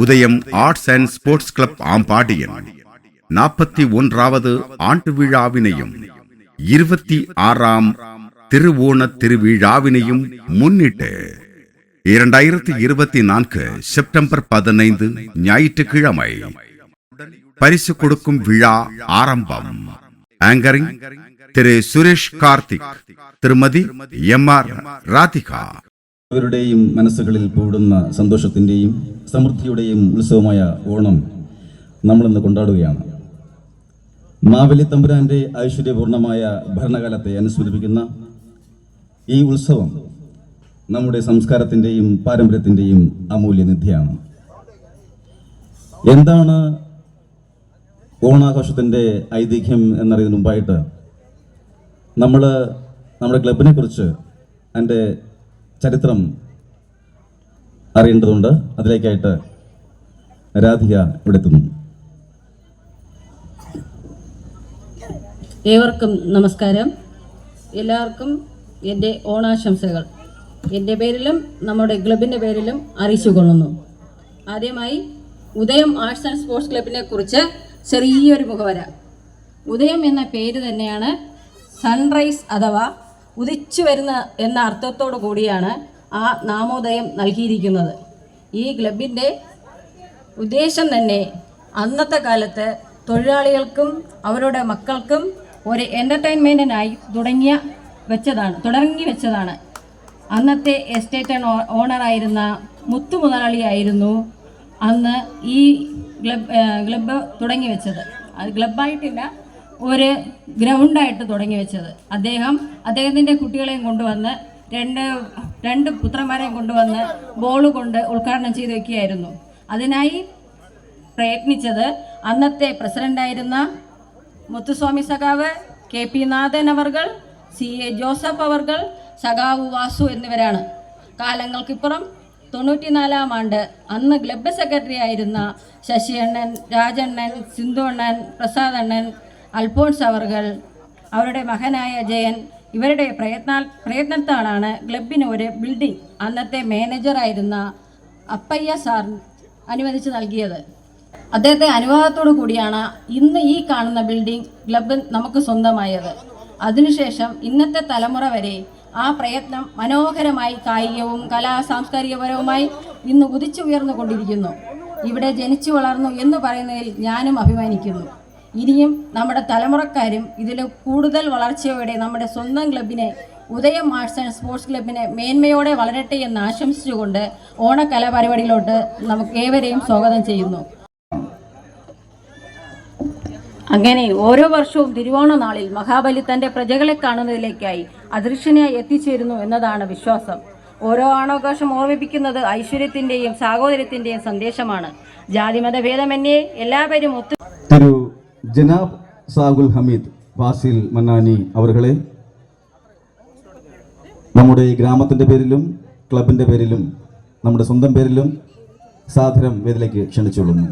ഉദയം arts and sports club ആമ്പാടിയൻ 41வது ആണ്ട് വിഴാവിനെയും 26ാം തിരുവോണ തിരുവിഴാവിനെയും മുന്നിട്ട് 2024 സെപ്റ്റംബർ 15 ஞாயிற்றுக்கிழமை பரிசு கொடுக்கும் விழா ஆரம்பம். ஆங்கரிங் திரு സുരേഷ് കാർത്തിക്, திருமதி MR രാധിക. അവരുടെയും മനസ്സുകളിൽ പൂടുന്ന സന്തോഷത്തിന്റെയും സമൃദ്ധിയുടെയും ഉത്സവമായ ഓണം നമ്മളിന്ന് കൊണ്ടാടുകയാണ്. മാവേലി തമ്പുരാന്റെ ഐശ്വര്യപൂർണമായ ഭരണകാലത്തെ അനുസ്മരിപ്പിക്കുന്ന ഈ ഉത്സവം നമ്മുടെ സംസ്കാരത്തിന്റെയും പാരമ്പര്യത്തിന്റെയും അമൂല്യനിധിയാണ്. എന്താണ് ഓണാഘോഷത്തിന്റെ ഐതിഹ്യം എന്നറിയുന്നതിന് മുമ്പായിട്ട് നമ്മുടെ ക്ലബിനെ കുറിച്ച് അതിൻ്റെ ചരിത്രം അറിയേണ്ടതുണ്ട്. അതിലേക്കായിട്ട് രാധിക ഇവിടെ എത്തുന്നു. ഏവർക്കും നമസ്കാരം. എല്ലാവർക്കും എൻ്റെ ഓണാശംസകൾ എൻ്റെ പേരിലും നമ്മുടെ ക്ലബിൻ്റെ പേരിലും അറിയിച്ചുകൊള്ളുന്നു. ആദ്യമായി ഉദയം ആർട്സ് ആൻഡ് സ്പോർട്സ് ക്ലബിനെ കുറിച്ച് ചെറിയൊരു മുഖവര. ഉദയം എന്ന പേര് തന്നെയാണ് സൺറൈസ് അഥവാ ഉദിച്ചു വരുന്ന എന്ന അർത്ഥത്തോടു കൂടിയാണ് ആ നാമോദയം നൽകിയിരിക്കുന്നത്. ഈ ക്ലബിൻ്റെ ഉദ്ദേശം തന്നെ അന്നത്തെ കാലത്ത് തൊഴിലാളികൾക്കും അവരുടെ മക്കൾക്കും ഒരു എൻ്റർടൈൻമെൻറ്റിനായി തുടങ്ങി വെച്ചതാണ്. അന്നത്തെ എസ്റ്റേറ്റ് ഓണറായിരുന്ന മുത്തു മുതലാളിയായിരുന്നു അന്ന് ഈ ക്ലബ്ബ് തുടങ്ങി വെച്ചത്. അത് ക്ലബ്ബായിട്ടില്ല, ഒരു ഗ്രൗണ്ടായിട്ട് തുടങ്ങി വെച്ചത്. അദ്ദേഹത്തിൻ്റെ കുട്ടികളെയും കൊണ്ടുവന്ന് രണ്ട് പുത്രന്മാരെയും കൊണ്ടുവന്ന് ബോൾ കൊണ്ട് ഉദ്ഘാടനം ചെയ്ത് വയ്ക്കുകയായിരുന്നു. അതിനായി പ്രയത്നിച്ചത് അന്നത്തെ പ്രസിഡൻ്റായിരുന്ന മുത്തുസ്വാമി സഖാവ് KP നാഥൻ അവർകൾ, CA ജോസഫ് അവർകൾ, സഖാവ് വാസു എന്നിവരാണ്. കാലങ്ങൾക്കിപ്പുറം 94-ാം ആണ്ട് അന്ന് ക്ലബ്ബ് സെക്രട്ടറി ആയിരുന്ന ശശിയണ്ണൻ, രാജണ്ണൻ, സിന്ധു അണ്ണൻ, പ്രസാദ് അണ്ണൻ, അൽഫോൺസ് അവർകൾ, അവരുടെ മകനായ ജയൻ, ഇവരുടെ പ്രയത്നത്താലാണ് ക്ലബിന് ഒരു ബിൽഡിംഗ് അന്നത്തെ മാനേജറായിരുന്ന അപ്പയ്യ സാർ അനുവദിച്ച് നൽകിയത്. അദ്ദേഹത്തെ അനുവാദത്തോടു കൂടിയാണ് ഇന്ന് ഈ കാണുന്ന ബിൽഡിംഗ് ക്ലബ്ബ് നമുക്ക് സ്വന്തമായത്. അതിനുശേഷം ഇന്നത്തെ തലമുറ വരെ ആ പ്രയത്നം മനോഹരമായി കായികവും സാംസ്കാരികപരവുമായി ഇന്ന് ഉദിച്ചുയർന്നു കൊണ്ടിരിക്കുന്നു. ഇവിടെ ജനിച്ചു വളർന്നു എന്ന് പറയുന്നതിൽ ഞാനും അഭിമാനിക്കുന്നു. ഇനിയും നമ്മുടെ തലമുറക്കാരും ഇതിൽ കൂടുതൽ വളർച്ചയോടെ നമ്മുടെ സ്വന്തം ക്ലബിനെ, ഉദയം ആർട്സ് ആൻഡ് സ്പോർട്സ് ക്ലബിനെ മേന്മയോടെ വളരട്ടെ എന്ന് ആശംസിച്ചുകൊണ്ട് ഓണക്കലാപരിപാടിയിലോട്ട് നമുക്ക് ഏവരെയും സ്വാഗതം ചെയ്യുന്നു. അങ്ങനെ ഓരോ വർഷവും തിരുവോണ നാളിൽ മഹാബലി തൻ്റെ പ്രജകളെ കാണുന്നതിലേക്കായി അദൃശ്യനായി എത്തിച്ചേരുന്നു എന്നതാണ് വിശ്വാസം. ഓരോ ഓണാഘോഷം ഓർമ്മിപ്പിക്കുന്നത് ഐശ്വര്യത്തിൻ്റെയും സാഹോദര്യത്തിൻ്റെയും സന്ദേശമാണ്. ജാതിമത ഭേദമന്യേ എല്ലാവരും തിരു ജനാബ് സാഗുൽ ഹമീദ് ഫാസിൽ മന്നാനി അവர்களെ നമ്മുടെ ഈ ഗ്രാമത്തിൻ്റെ പേരിലും ക്ലബിൻ്റെ പേരിലും നമ്മുടെ സ്വന്തം പേരിലും സാദരം വേദിയിലേക്ക് ക്ഷണിച്ചുകൊള്ളുന്നു.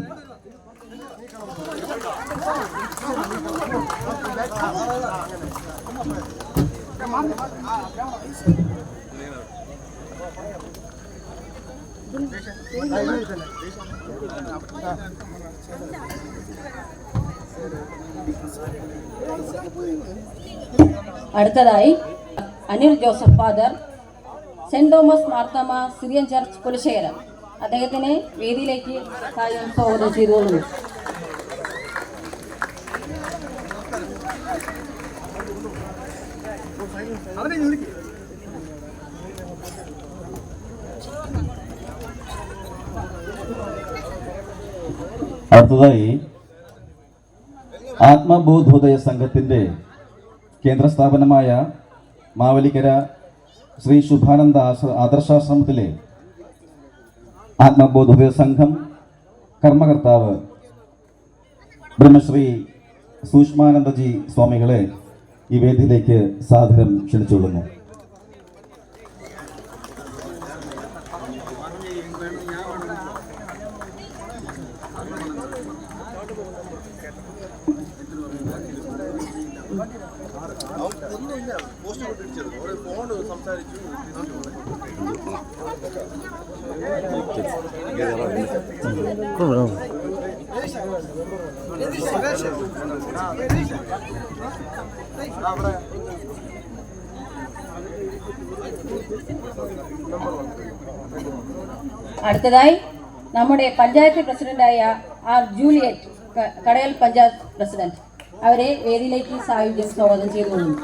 അടുത്തതായി Anil Joseph father, saint Thomas Mar Thoma Syrian church Kulasekharam, അദ്ദേഹത്തിനെ വേദിയിലേക്ക് സ്വാഗതം ചെയ്തുകൊള്ളുന്നു. അടുത്തതായി ആത്മബോധോദയ സംഘത്തിന്റെ കേന്ദ്ര സ്ഥാപനമായ മാവേലിക്കര ശ്രീ ശുഭാനന്ദ ആദർശാശ്രമത്തിലെ ആത്മബോധോദയ സംഘം കർമ്മകർത്താവ് ബ്രഹ്മശ്രീ സൂക്ഷ്മാനന്ദജി സ്വാമികളെ ഈ വേദിയിലേക്ക് സാദരം ക്ഷണിച്ചുകൊള്ളുന്നു. സംസാരിച്ചു അടുത്തതായി നമ്മുടെ പഞ്ചായത്ത് പ്രസിഡന്റായ ആർ ജൂലിയറ്റ്, കടയൽ പഞ്ചായത്ത് പ്രസിഡന്റ്, അവരെ വേദിയിലേക്ക് സായുജ്യം സ്വാഗതം ചെയ്തുകൊള്ളുന്നു.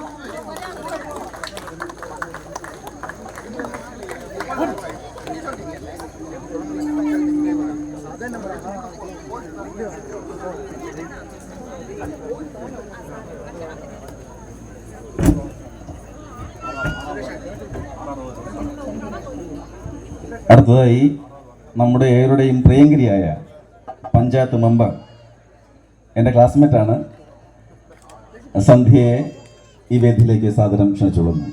അടുത്തതായി നമ്മുടെ ഏവരുടെയും പ്രിയങ്കരിയായ പഞ്ചായത്ത് മെമ്പർ, എൻ്റെ ക്ലാസ്മേറ്റാണ്, സന്ധ്യയെ ഈ വേദിയിലേക്ക് സാദരം ക്ഷണിച്ചുകൊള്ളുന്നു.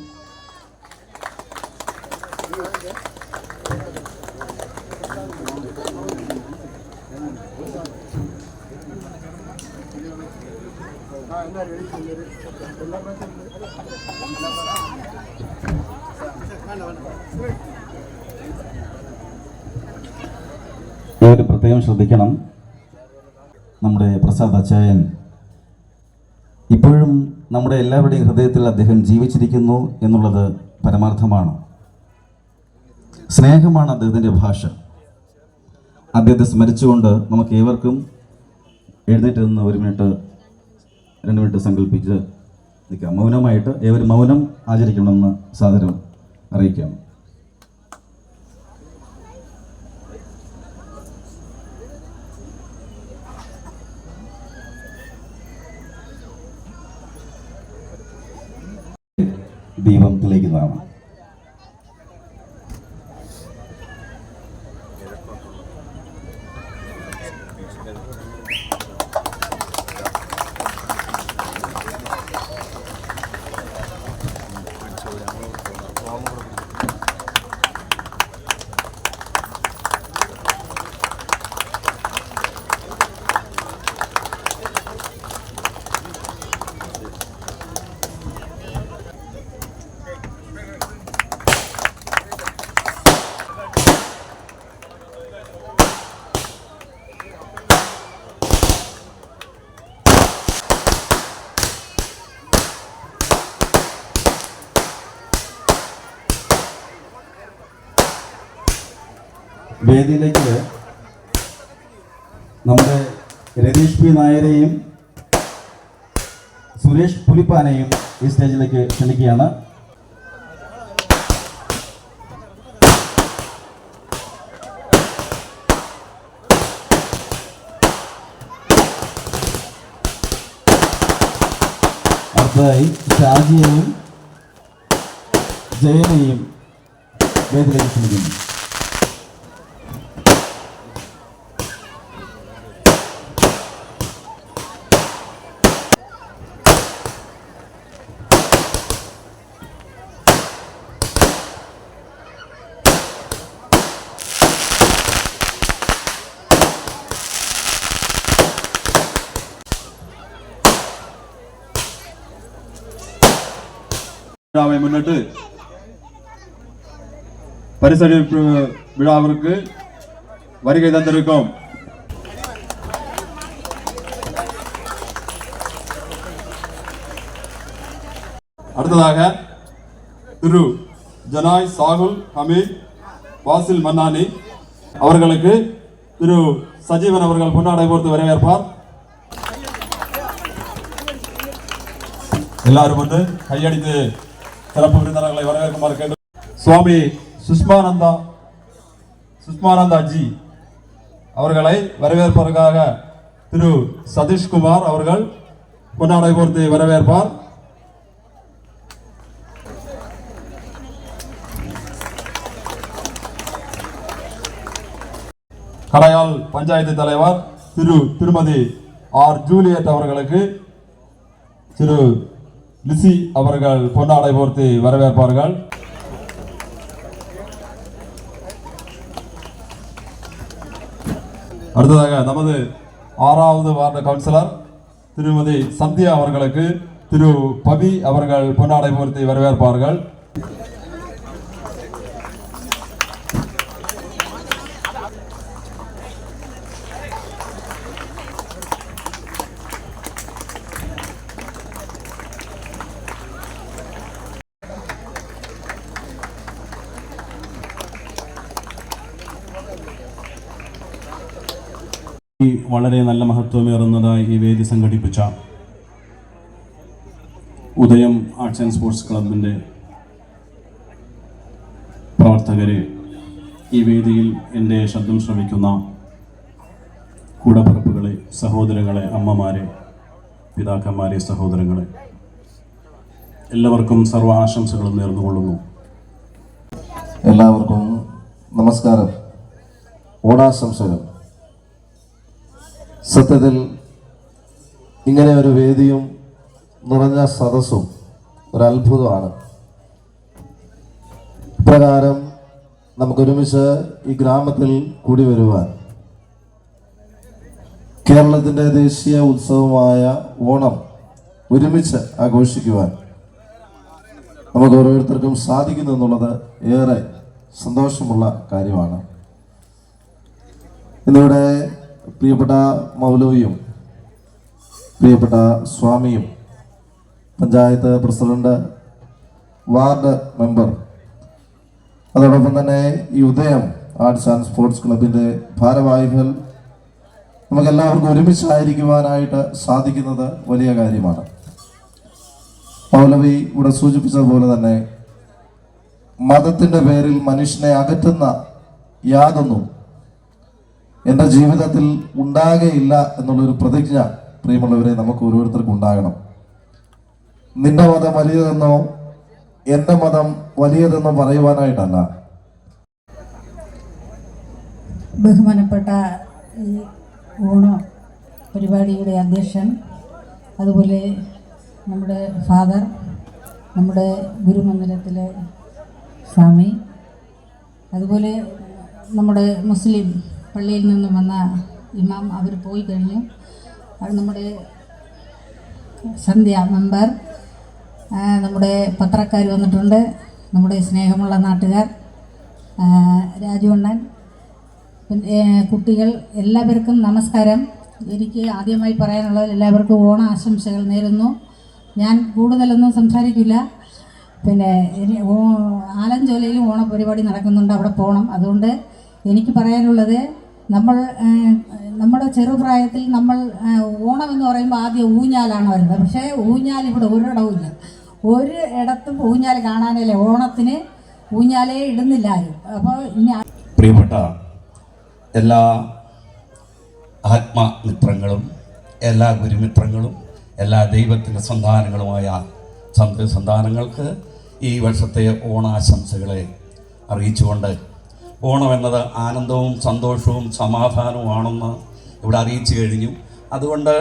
ഇവർ പ്രത്യേകം ശ്രദ്ധിക്കണം. നമ്മുടെ പ്രസാദ് അച്ചായൻ ഇപ്പോഴും നമ്മുടെ എല്ലാവരുടെയും ഹൃദയത്തിൽ അദ്ദേഹം ജീവിച്ചിരിക്കുന്നു എന്നുള്ളത് പരമാർത്ഥമാണ്. സ്നേഹമാണ് അദ്ദേഹത്തിൻ്റെ ഭാഷ. അദ്ദേഹത്തെ സ്മരിച്ചുകൊണ്ട് നമുക്ക് ഏവർക്കും എഴുന്നേറ്റ് നിന്ന് 1 മിനിറ്റ് 2 മിനിറ്റ് സങ്കല്പിച്ച് നിൽക്കാം. മൗനമായിട്ട് ഏവരും മൗനം ആചരിക്കണമെന്ന് സാദരം അറിയിക്കാം. ദീപം തെളിയിക്കുന്നതാണ്. വേദിയിലേക്ക് നമ്മുടെ രതീഷ് പി നായരെയും സുരേഷ് പുലിപ്പാനെയും ഈ സ്റ്റേജിലേക്ക് ക്ഷണിക്കുകയാണ്. അടുത്തതായി ഷാജിയെയും ജയനെയും വേദിയിലേക്ക് ക്ഷണിക്കുന്നു. விழாவை முன்னிட்டு பரிசளிப்பு விழாவிற்கு வருகை தந்திருக்கும் அடுத்ததாக திரு ஜனாய் சாகுல் ஹமீத் வாசில் மன்னானி அவர்களுக்கு திரு சஜீவன் அவர்கள் பொன்னாடை போர்த்து வரவேற்பார். எல்லாரும் வந்து கையடித்து சிறப்பு விருந்தினர்களை வரவேற்குமாறு கேட்டு சுவாமி சுஷ்மானந்தா ஜி அவர்களை வரவேற்பதற்காக திரு சதீஷ்குமார் அவர்கள் பொன்னாடை போர்த்து வரவேற்பார். கடையால் பஞ்சாயத்து தலைவர் திருமதி ஆர் ஜூலியட் அவர்களுக்கு திரு லிசி அவர்கள் பொன்னாடை போர்த்து வரவேற்பார்கள். அடுத்ததாக நமது 6வது வார்டு கவுன்சிலர் திருமதி சந்தியா அவர்களுக்கு திரு பவி அவர்கள் பொன்னாடை போர்த்து வரவேற்பார்கள். ഈ വളരെ നല്ല മഹത്വമേറുന്നതായി ഈ വേദി സംഘടിപ്പിച്ച ഉദയം ആർട്സ് ആൻഡ് സ്പോർട്സ് ക്ലബിൻ്റെ പ്രവർത്തകരെ, ഈ വേദിയിൽ എൻ്റെ ശബ്ദം ശ്രമിക്കുന്ന കൂടപ്പിറപ്പുകളെ, സഹോദരങ്ങളെ, അമ്മമാരെ, പിതാക്കന്മാരെ, സഹോദരങ്ങളെ, എല്ലാവർക്കും സർവ്വ ആശംസകളും നേർന്നുകൊള്ളുന്നു. എല്ലാവർക്കും നമസ്കാരം, ഓണാശംസകൾ. സത്യത്തിൽ ഇങ്ങനെ ഒരു വേദിയും നിറഞ്ഞ സദസ്സും ഒരു അത്ഭുതമാണ്. ഇപ്രകാരം നമുക്കൊരുമിച്ച് ഈ ഗ്രാമത്തിൽ കൂടി വരുവാൻ, കേരളത്തിൻ്റെ ദേശീയ ഉത്സവമായ ഓണം ഒരുമിച്ച് ആഘോഷിക്കുവാൻ നമുക്ക് ഓരോരുത്തർക്കും സാധിക്കുന്നു എന്നുള്ളത് ഏറെ സന്തോഷമുള്ള കാര്യമാണ്. ഇന്നിവിടെ പ്രിയപ്പെട്ട മൗലവിയും പ്രിയപ്പെട്ട സ്വാമിയും പഞ്ചായത്ത് പ്രസിഡന്റ്, വാർഡ് മെമ്പർ, അതോടൊപ്പം തന്നെ ഈ ഉദയം ആർട്സ് ആൻഡ് സ്പോർട്സ് ക്ലബിൻ്റെ ഭാരവാഹികൾ, നമുക്കെല്ലാവർക്കും ഒരുമിച്ചായിരിക്കുവാനായിട്ട് സാധിക്കുന്നത് വലിയ കാര്യമാണ്. മൗലവി ഇവിടെ സൂചിപ്പിച്ചതുപോലെ തന്നെ മതത്തിൻ്റെ പേരിൽ മനുഷ്യനെ അകറ്റുന്ന യാതൊന്നും എൻ്റെ ജീവിതത്തിൽ ഉണ്ടാകുകയില്ല എന്നുള്ളൊരു പ്രതിജ്ഞ, പ്രിയമുള്ളവരെ, നമുക്ക് ഓരോരുത്തർക്കും ഉണ്ടാകണം. നിന്റെ മതം വലിയതെന്നോ എൻ്റെ മതം വലിയതെന്നോ പറയുവാനായിട്ടല്ല. ബഹുമാനപ്പെട്ട ഈ ഓണ പരിപാടിയുടെ അധ്യക്ഷൻ, അതുപോലെ നമ്മുടെ ഫാദർ, നമ്മുടെ ഗുരുമന്ദിരത്തിലെ സ്വാമി, അതുപോലെ നമ്മുടെ മുസ്ലിം പള്ളിയിൽ നിന്നും വന്ന ഇമാം, അവർ പോയി കഴിഞ്ഞു. അത് നമ്മുടെ സന്ധ്യ മെമ്പർ, നമ്മുടെ പത്രക്കാർ വന്നിട്ടുണ്ട്, നമ്മുടെ സ്നേഹമുള്ള നാട്ടുകാർ, രാജുവണ്ണൻ, കുട്ടികൾ, എല്ലാവർക്കും നമസ്കാരം. എനിക്ക് ആദ്യമായി പറയാനുള്ളത്, എല്ലാവർക്കും ഓണ ആശംസകൾ നേരുന്നു. ഞാൻ കൂടുതലൊന്നും സംസാരിക്കില്ല. പിന്നെ ആലഞ്ചോലയിലും ഓണപരിപാടി നടക്കുന്നുണ്ട്, അവിടെ പോകണം. അതുകൊണ്ട് എനിക്ക് പറയാനുള്ളത്, നമ്മുടെ ചെറുപ്രായത്തിൽ നമ്മൾ ഓണം എന്ന് പറയുമ്പോൾ ആദ്യം ഊഞ്ഞാലാണ് വരുന്നത്. പക്ഷേ ഊഞ്ഞാൽ ഇവിടെ ഒരിടവുമില്ല, ഒരു ഇടത്തും ഊഞ്ഞാൽ കാണാനില്ല. ഓണത്തിന് ഊഞ്ഞാലേ ഇടുന്നില്ല ആരും. അപ്പോൾ ഇനി പ്രിയപ്പെട്ട എല്ലാ ആത്മമിത്രങ്ങളും, എല്ലാ ഗുരുമിത്രങ്ങളും, എല്ലാ ദൈവത്തിൻ്റെ സന്താനങ്ങളുമായ സന്താനങ്ങൾക്ക് ഈ വർഷത്തെ ഓണാശംസകളെ അറിയിച്ചുകൊണ്ട്, ഓണം എന്നത് ആനന്ദവും സന്തോഷവും സമാധാനവുമാണെന്ന് ഇവിടെ അറിയിച്ചു കഴിഞ്ഞു. അതുകൊണ്ട്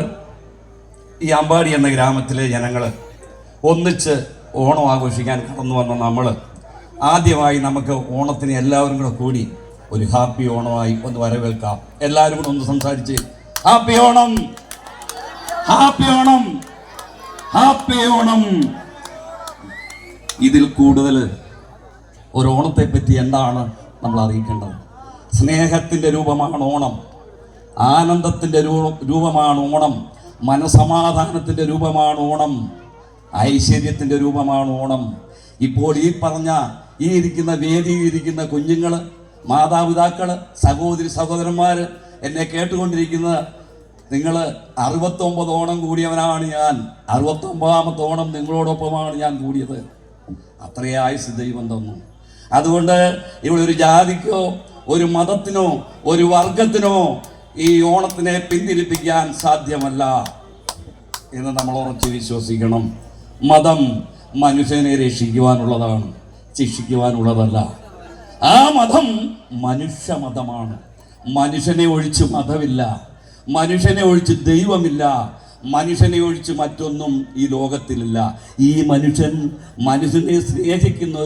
ഈ അമ്പാടി എന്ന ഗ്രാമത്തിലെ ജനങ്ങൾ ഒന്നിച്ച് ഓണം ആഘോഷിക്കാൻ കടന്നു വന്ന നമ്മൾ ആദ്യമായി നമുക്ക് ഓണത്തിന് എല്ലാവരും കൂടെ കൂടി ഒരു ഹാപ്പി ഓണമായി ഒന്ന് വരവേൽക്കാം. എല്ലാവരും കൂടെ ഒന്ന് സംസാരിച്ച് happy Onam, happy Onam, happy Onam. ഇതിൽ കൂടുതൽ ഒരു ഓണത്തെ പറ്റി എന്താണ് നമ്മൾ അറിയിക്കേണ്ടത്? സ്നേഹത്തിൻ്റെ രൂപമാണ് ഓണം, ആനന്ദത്തിൻ്റെ രൂപമാണ് ഓണം, മനസമാധാനത്തിൻ്റെ രൂപമാണ് ഓണം, ഐശ്വര്യത്തിൻ്റെ രൂപമാണ് ഓണം. ഇപ്പോൾ ഈ പറഞ്ഞ ഈ ഇരിക്കുന്ന വേദിയിൽ ഇരിക്കുന്ന കുഞ്ഞുങ്ങൾ, മാതാപിതാക്കൾ, സഹോദരി സഹോദരന്മാർ, എന്നെ കേട്ടുകൊണ്ടിരിക്കുന്ന നിങ്ങൾ, 69 ഓണം കൂടിയവനാണ് ഞാൻ. 69ാമത്തെ ഓണം നിങ്ങളോടൊപ്പമാണ് ഞാൻ കൂടിയത്. അത്രയേ ആയുസ് ദൈവം തന്നു. അതുകൊണ്ട് ഇവിടെ ഒരു ജാതിക്കോ ഒരു മതത്തിനോ ഒരു വർഗത്തിനോ ഈ ഓണത്തിനെ പിന്തിരിപ്പിക്കാൻ സാധ്യമല്ല എന്ന് നമ്മൾ ഉറച്ചു വിശ്വസിക്കണം. മതം മനുഷ്യനെ രക്ഷിക്കുവാനുള്ളതാണ്, ശിക്ഷിക്കുവാനുള്ളതല്ല. ആ മതം മനുഷ്യമതമാണ്. മനുഷ്യനെ ഒഴിച്ച് മതമില്ല, മനുഷ്യനെ ഒഴിച്ച് ദൈവമില്ല, മനുഷ്യനെ ഒഴിച്ച് മറ്റൊന്നും ഈ ലോകത്തിലില്ല. ഈ മനുഷ്യനെ സ്നേഹിക്കുന്ന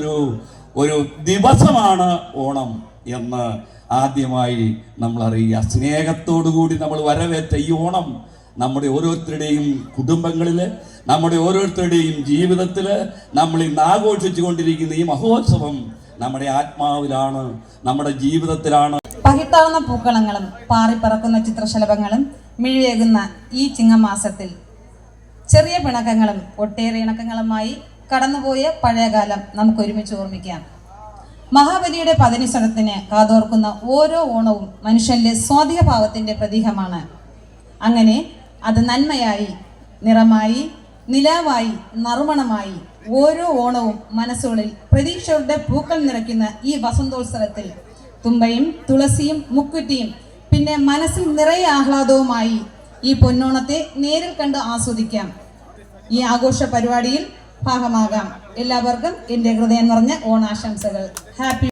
ഒരു ദിവസമാണ് ഓണം എന്ന് ആദ്യമായി നമ്മൾ അറിയുക. സ്നേഹത്തോടുകൂടി നമ്മൾ വരവേറ്റ ഈ ഓണം നമ്മുടെ ഓരോരുത്തരുടെയും കുടുംബങ്ങളിൽ, നമ്മുടെ ഓരോരുത്തരുടെയും ജീവിതത്തിൽ നമ്മൾ ഇന്ന് ആഘോഷിച്ചു കൊണ്ടിരിക്കുന്ന ഈ മഹോത്സവം നമ്മുടെ ആത്മാവിലാണ്, നമ്മുടെ ജീവിതത്തിലാണ്. പകിട്ടാവുന്ന പൂക്കളങ്ങളും പാറിപ്പറക്കുന്ന ചിത്രശലഭങ്ങളും മിഴിവേകുന്ന ഈ ചിങ്ങമാസത്തിൽ ചെറിയ പിണക്കങ്ങളും ഒട്ടേറെ ഇണക്കങ്ങളുമായി കടന്നുപോയ പഴയകാലം നമുക്ക് ഒരുമിച്ച് ഓർമ്മിക്കാം. മഹാബലിയുടെ പതനിസ്വരത്തിന് കാതോർക്കുന്ന ഓരോ ഓണവും മനുഷ്യന്റെ സ്വാധികഭാവത്തിന്റെ പ്രതീകമാണ്. അങ്ങനെ അത് നന്മയായി, നിറമായി, നിലാവായി, നറുമണമായി ഓരോ ഓണവും മനസ്സുകളിൽ പ്രതീക്ഷയുടെ പൂക്കൾ നിറയ്ക്കുന്ന ഈ വസന്തോത്സവത്തിൽ തുമ്പയും തുളസിയും മുക്കുറ്റിയും പിന്നെ മനസ്സിൽ നിറയെ ആഹ്ലാദവുമായി ഈ പൊന്നോണത്തെ നേരിൽ കണ്ട് ആസ്വദിക്കാം. ഈ ആഘോഷ പരിപാടിയിൽ ഭാഗമാകാം. എല്ലാവർക്കും എൻ്റെ ഹൃദയം നിറഞ്ഞ ഓണാശംസകൾ. ഹാപ്പി.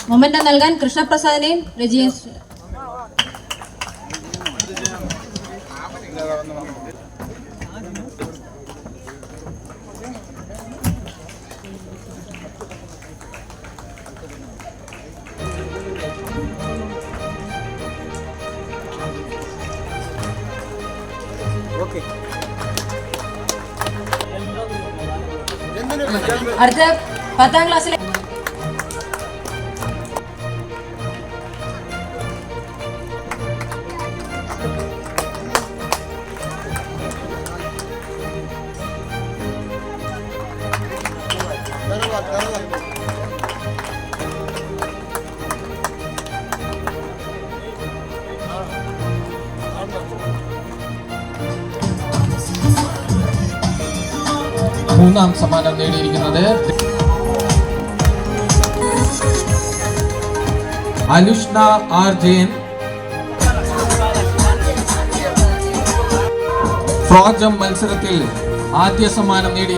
മൊമെന്റം നൽകാൻ കൃഷ്ണപ്രസാദിനെയും രജിയെ അടുത്ത 10ാം ക്ലാസ്സിലെ മൂന്നാം സമ്മാനം നേടിയിരിക്കുന്നത് അനുഷ്ണ ആർ ജയൻ. ഫ്രോഗ് ജംപ് മത്സരത്തിൽ ആദ്യ സമ്മാനം നേടി.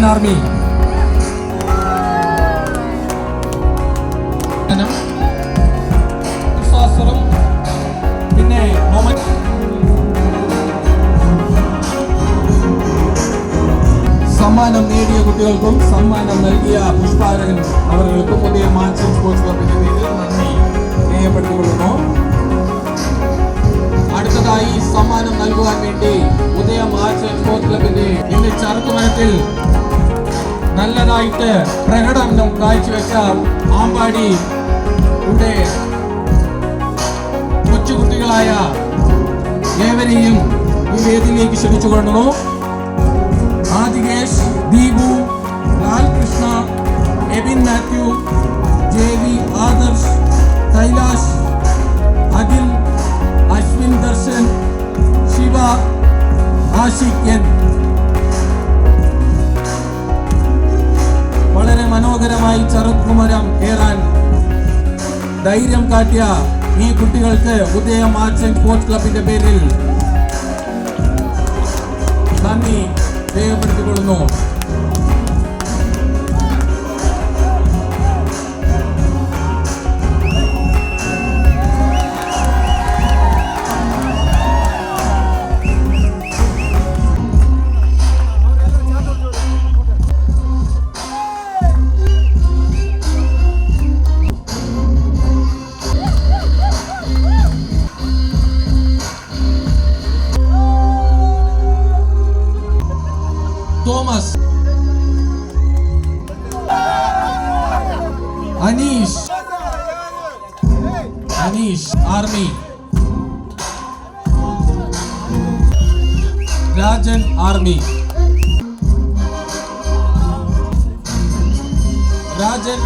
ആർമി പിന്നെ സമ്മാനം നേടിയ കുട്ടികൾക്കും സമ്മാനം നൽകിയ പുഷ്പാരകൻ അവർക്കും പുതിയ മാൻഷൻ സ്പോർട്സ് ക്ലബിന്റെ പേരിൽ നന്ദി രേഖപ്പെടുത്തിക്കൊള്ളുന്നു. അടുത്തതായി സമ്മാനം നൽകുവാൻ വേണ്ടി ഉദയ മാർച്ച് സ്പോർട്സ് ക്ലബിന്റെ ഇന്ന് ചറുക്കുമരത്തിൽ നല്ലതായിട്ട് പ്രകടനം കാഴ്ചവെച്ച ആമ്പാടി കൊച്ചുകുട്ടികളായ ഏവരെയും ഈ വേദിയിലേക്ക് ക്ഷണിച്ചുകൊള്ളുന്നു. ആദികേഷ്, ദീപു, ലാൽകൃഷ്ണ, എബിൻ മാത്യു, ജെവി, ആദർശ്, കൈലാഷ്, അഖിൽ, അശ്വിൻ, ദർശൻ, ശിവ, ആഷിഖ്, വളരെ വിജയകരമായി ചെറുകുമരം കയറാൻ ധൈര്യം കാട്ടിയ ഈ കുട്ടികൾക്ക് ഉദയം ആർട്സ് ആൻഡ് സ്പോർട്സ് ക്ലബിന്റെ പേരിൽ നന്ദി രേഖപ്പെടുത്തിക്കൊള്ളുന്നു. Thomas, Aneesh army, Rajan army, Rajan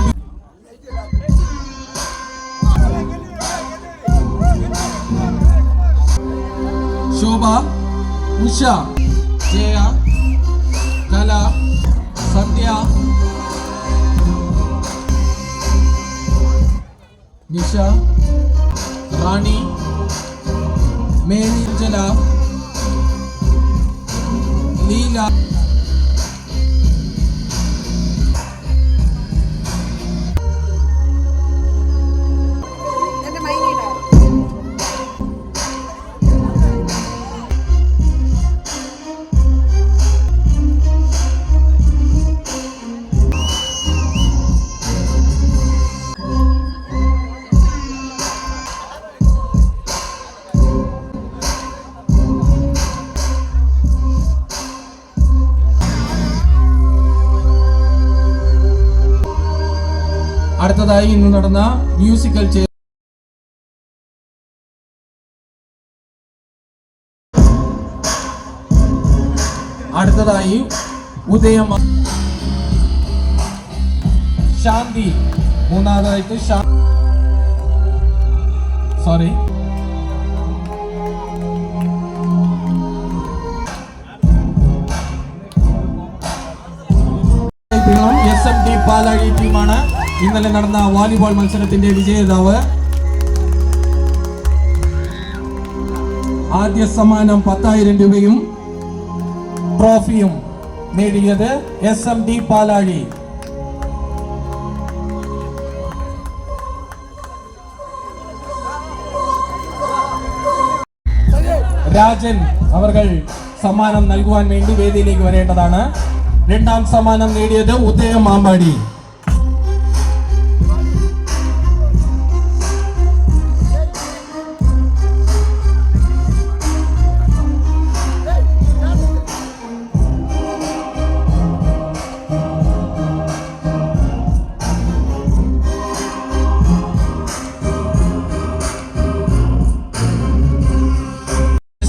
Shobha, Usha, Jaya, Kala, Sandhya, Nisha, റാണി, മേനിജല, ലീല, അടുത്തതായി ഇന്ന് നടന്ന മ്യൂസിക്കൽ ചെയർ അടുത്തതായി ഉദയം ശാന്തി, മൂന്നാമതായിട്ട് സോറി SMD പാലാഴി ടീമാണ് ഇന്നലെ നടന്ന വോളിബോൾ മത്സരത്തിന്റെ വിജയിതാവ്. ആദ്യ സമ്മാനം 10,000 രൂപയും ട്രോഫിയും നേടിയത് SMD പാലാഴി. രാജൻ അവർ സമ്മാനം നൽകുവാൻ വേണ്ടി വേദിയിലേക്ക് വരേണ്ടതാണ്. രണ്ടാം സമ്മാനം നേടിയത് ഉദയം മാമ്പാടി.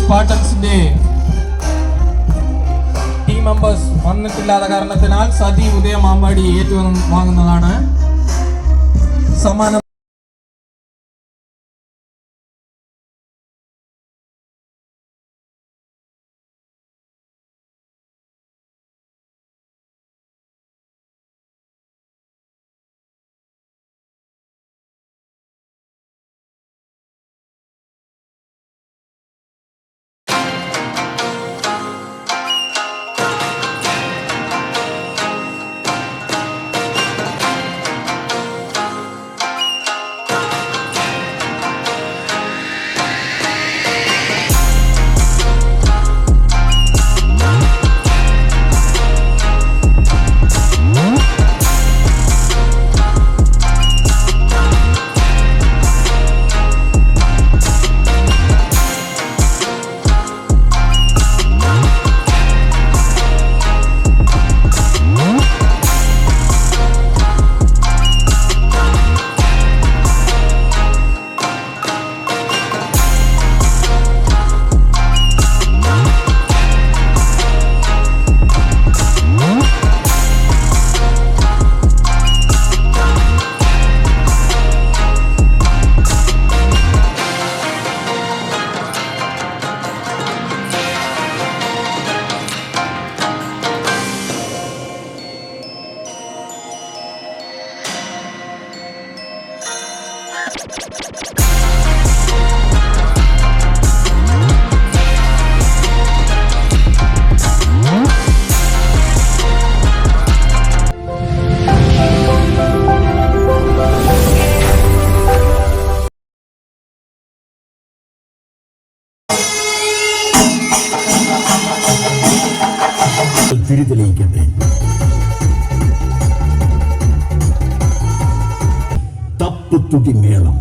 സ്പാർട്ടൻസിന്റെ ടീം മെമ്പേഴ്സ് വന്നിട്ടില്ലാത്ത കാരണത്തിനാൽ സതി ഉദയം മാമ്പാടി ഏറ്റുവാങ്ങുന്നതാണ്. സമ്മാനം തിരിതെളിയിക്കട്ടെ. തപ്പുത്തുടി മേളം.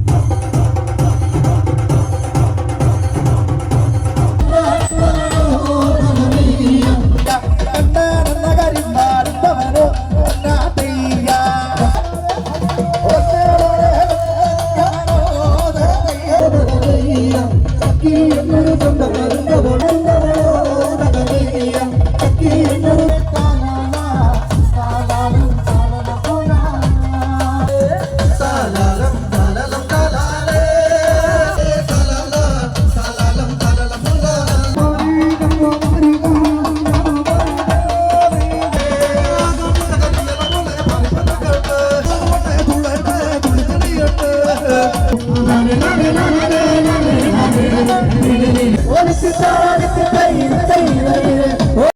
ഒരു